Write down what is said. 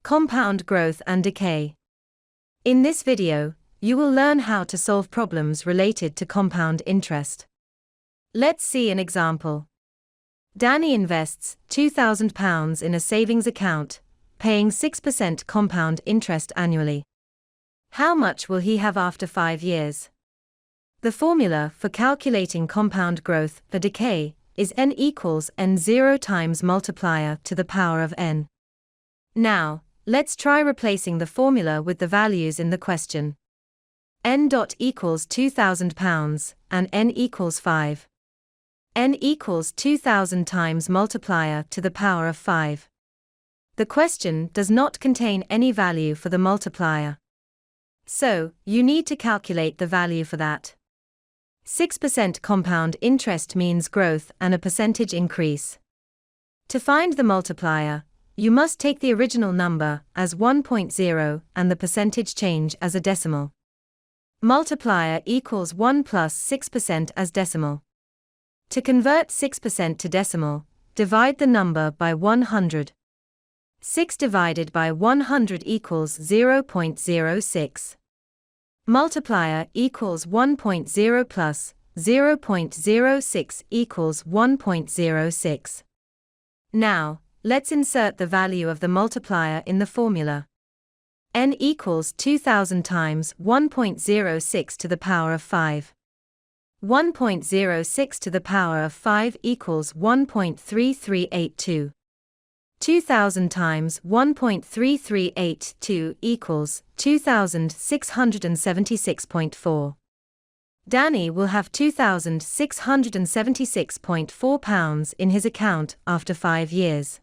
Compound growth and decay. In this video, you will learn how to solve problems related to compound interest. Let's see an example. Danny invests £2,000 in a savings account, paying 6% compound interest annually. How much will he have after 5 years? The formula for calculating compound growth or decay is n equals n0 times multiplier to the power of n. Now, let's try replacing the formula with the values in the question. N dot equals £2,000 and n equals 5. N equals 2,000 times multiplier to the power of 5. The question does not contain any value for the multiplier. So, you need to calculate the value for that. 6% compound interest means growth and a percentage increase. To find the multiplier, you must take the original number as 1.0 and the percentage change as a decimal. Multiplier equals 1 plus 6% as decimal. To convert 6% to decimal, divide the number by 100. 6 divided by 100 equals 0.06. Multiplier equals 1.0 plus 0.06 equals 1.06. Now, let's insert the value of the multiplier in the formula. N equals 2,000 times 1.06 to the power of 5. 1.06 to the power of 5 equals 1.3382. 2,000 times 1.3382 equals 2,676.4. Danny will have £2,676.4 in his account after 5 years.